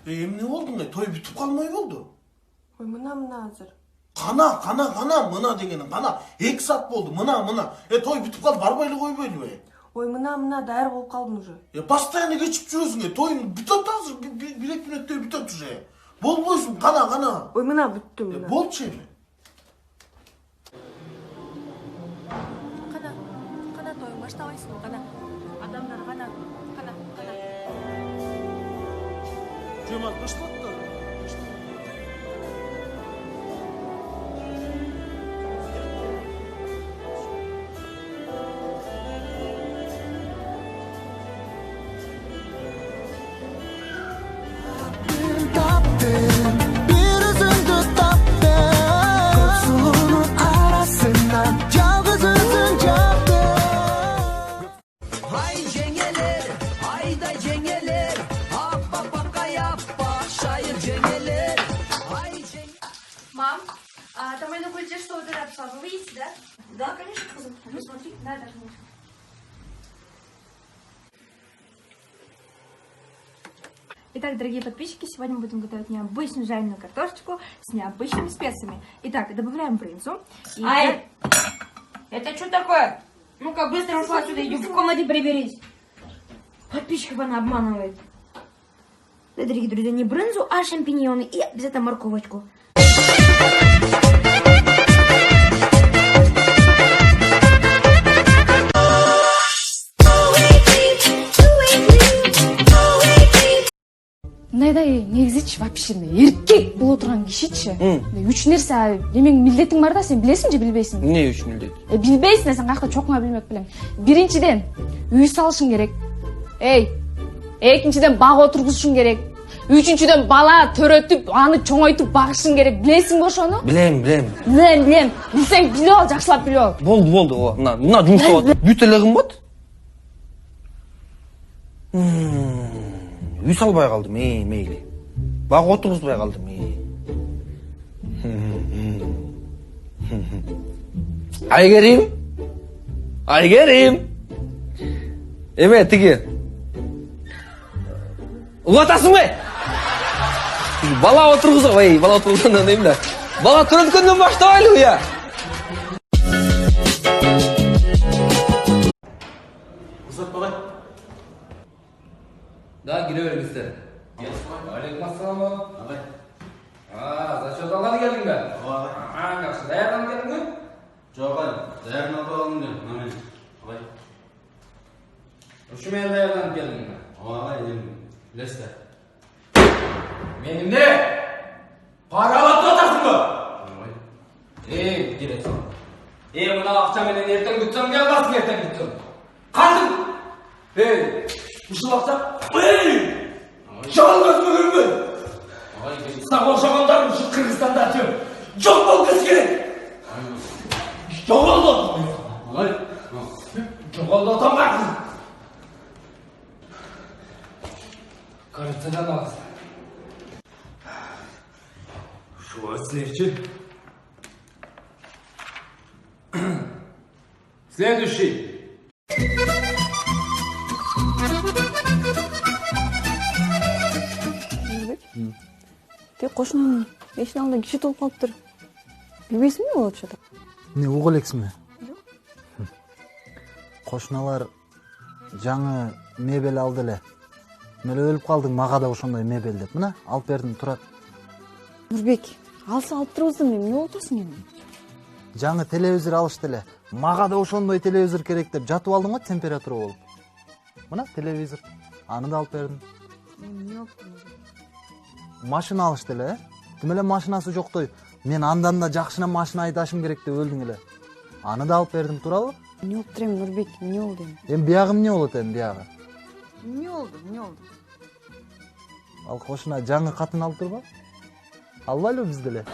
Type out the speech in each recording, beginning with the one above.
Эмне болдуң? Той бүтүп калмай болду. Ой, мына азыр. Кана, мына дегенин кана. 2 саат болду, мына. Той бүтүп калды, барбайлы койбойлубу? Ой, мына даяр болуп калдым уже. Постоянно кечип жүрөсүң, тоюң бүтөт азыр, 1-2 мүнөттө бүтөт уже. Болбойсуң, кана. Ой, мына бүттүм мына. Болчу эми. Кана тойың баштабайсың, кана. Адамдар кана. Жомарт башталат да. Мам, там мой культер что вот это пошла, вы видите, да? Да, конечно, кузов. Ну смотри, да, даже можно. Итак, дорогие подписчики, сегодня мы будем готовить необычную жареную картошечку с необычными специями. Итак, добавляем брынзу. Ай! Это что такое? Ну-ка, быстро ушла отсюда, иди в комнате приберись. Подписчиков она обманывает. Да, дорогие друзья, не брынзу, а шампиньоны и обязательно морковочку. Мындай негизичи вообще эркек боло турган кишичи. 3 нерсе, эмең милдетиң бар да, сен билесиң же билбейсиң? Эмне үчүн милдет? Билбейсиң, сен каякта чокуңа билмек белең. Биринчиден үй салышың керек. Экинчиден бак отургузушуң керек. Үчүнчүдөн бала төрөтүп, аны чоңойтуп багышың керек. Билесиң бо ошону? Билем. Билем. Билсең билип ал, жакшылап билип ал. Болду. Мына жумушта болот. Бүт эле кымбат. Үй салбай калдым, мейли. Бак отургузбай калдым. Айгерим. Эме тиги. Угатасыңбы? Бала отургузгандан эмне? Бала төрөткөндөн баштабайлыбы я? Кызат багай. Да, giре беріңіздер. Алейкум ассалам. Агай. Зачет алған келдің бе? Агай. Жақсы. Даярдан келдің бе? Жок агай. Даярдан алып келдим. Мына агай. Ушумен даярдан келдің бе? Агай, эми билесиз. Менің не? Пара алып жатасың ба? Келе сал. Мына ақша менен ертең күтсем келбасын, ертең күтсем. Қандың? Ушул акча? Шамал көзүмө көрүнбөй. Сага окшогондордун ушу Кыргызстанда жок болуп керек. Жоголду. Атамбай. Коррупциядан аласың. Ушуга силерчи. Следующий. Те кошунун эшиктин алдында киши толуп калыптыр. Билбейсиңби болуп жатат? Не угул элексиңби? Кошуналар жаңы мебель алды эле. Мен өлүп калдым, мага да ошондой мебель деп. Мына алып бердим, турат. Нурбек, алса алып турбуздун, эмне болуп атасың эми? Жаңы телевизор алышты эле. Мага да ошондой телевизор керек деп жатып алдым го, температура болуп. Мына телевизор. Аны да алып бердим. Эмне болуптур? Машина алышты эле. Тим эле машинасы жоктой. Мен андан да жакшына машина айдашым керек деп өлдүң эле. Аны да алып бердим, туурабы? Эмне болуптур эми, Нурбек? Эмне болду эми? Эми биягы эмне болот эми биягы? Эмне болду? Ал кошуна жаңы катын алып турбу? Албайлыбы биз деле?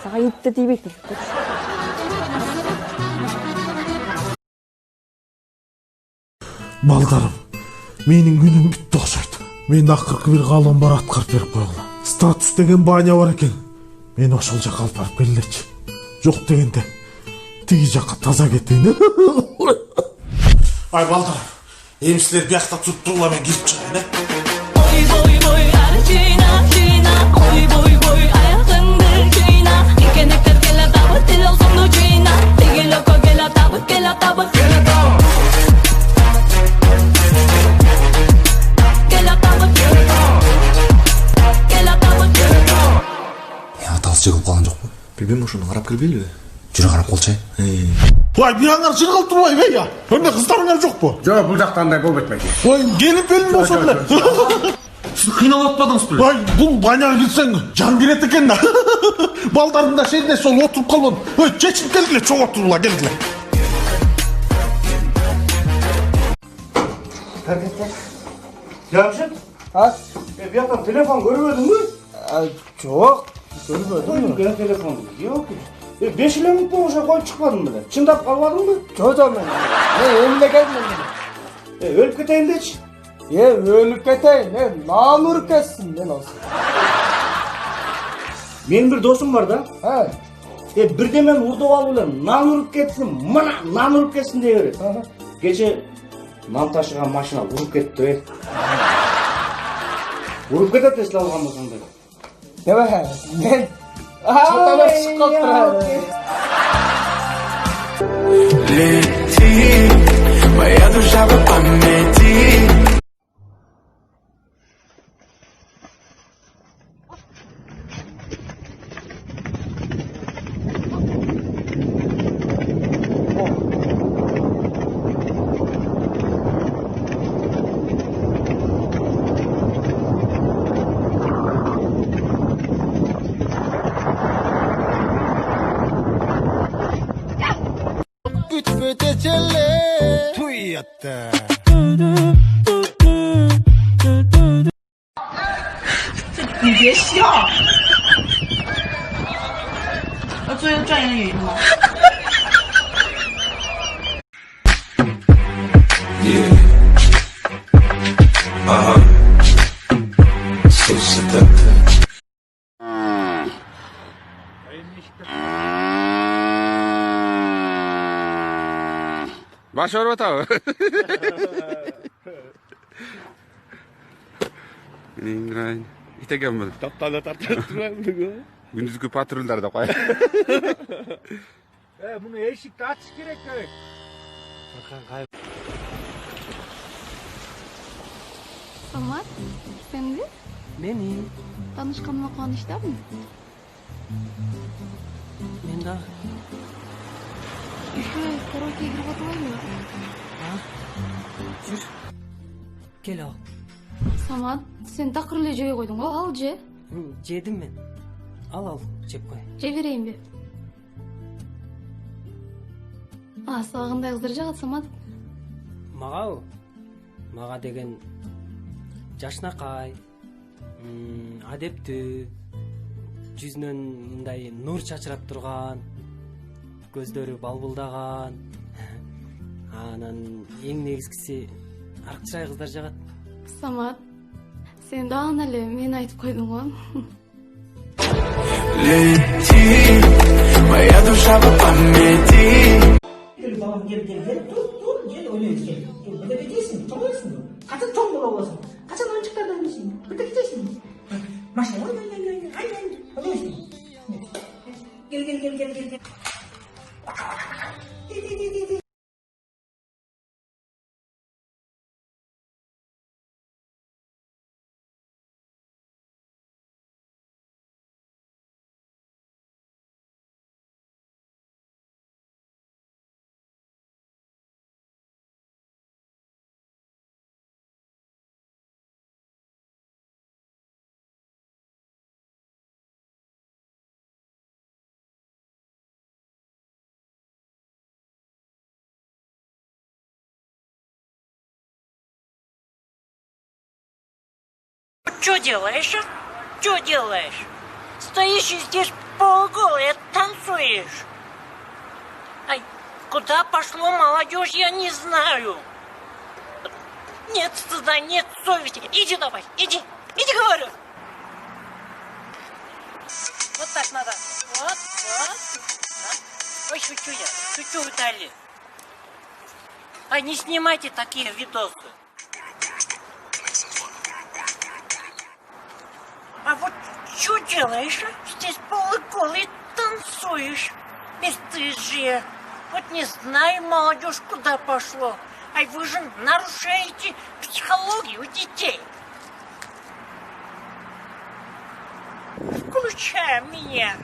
Сага ит да тийбейт. Балдарым, менин күнүм бүттү окшойт. Мен акыркы бир каалоом бар, аткарып берип койгула. Статус деген баня бар экен. Мен ошол жака алып барып келелечи. Жок дегенде тиги жакка таза кетейин. Ай балдарым, эми силер биякта туруп турула, мен кирип чыгайын. кирбейм ошону карап кирбейлиби? Жүрө карап болчу. Ой, бияңар чыргал турбайбы я? Önde kızlarыңар жокпу? Жок, бул жакта андай болбойт байке. Ой, келип белим болсо деле. Сіз қиналып атпадыңыз біле? Ой, бұл баняға кетсең жан келет екен да. Балдарым да шерде сол отырып қалған. Ой, чечіп келгіле, чоң отырула, келгіле. Жамшыт? Бияктан телефон көрбөдүң бü? Жок, көрбөдүм. Кene телефон жок. 5 минут ошо коюп чыкпадың беле? Чындап калбадыңбы? Жок, мен эмне келдим? Өлүп кетейин дечи. Өлүп кетейин, нан уруп кетсин мен осы. Менин бир досум бар да. Бирдемен урдуп алып эле нан уруп кетсин, мына нан уруп кетсин дей берет. Кече нан ташыган машина уруп кетти. Уруп кетет эсиле алган болсоң да. Мен чаталар чыккан турат. Лети, моя душа в памяти. So seductive. Baş ağrı batavı. İngilizce. İtekem bunu. Таптана тартып турбаймынбы? Gündüzgü patrullarda koy. Bunu eşikte açış gerek. Самат, сенби? Мени. Таанышканыма кубанычтамын. Мен да. Караокеге кирип атпайбы? Жүр. Кел ал. Самат, сен такыр эле жей койдуң го, ал же. Жедим мен. Ал, жеп кой. Жей берейинби? Сага кандай кыздар жагат, Самат? Мага деген жашнакай, адептүү, жүзүнөн мындай нур чачырап турган, көздөрү балбылдаган, анан эң негизгиси аркчырай кыздар жагат. Самат, сен дагы эле мен айтып койдуң го. Лети, моя душа в памяти. Gel. Dur. Gel oynayız gel. Dur. Burada gideceksin. Çalıyorsun mu? Kaçın çok bol olasın. Kaçın oyuncaklardan mısın? Burada gideceksin. Maşallah. Aynen. Oynuyorsun. Gel. Di. Что делаешь, а? Что делаешь? Стоишь и здесь полуголая танцуешь. Ай, куда пошло молодежь, я не знаю. Нет стыда, нет совести. Иди давай, иди, говорю. Вот так надо. Вот. Ой, шучу Виталий. А не снимайте такие видосы. А вот что делаешь, а? Здесь полуголый танцуешь. Бесстыжие. Вот не знаю, молодежь куда пошло. Ай, вы же нарушаете психологию детей. Включай меня.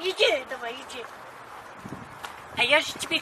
Иди, давай, иди. А я же тебе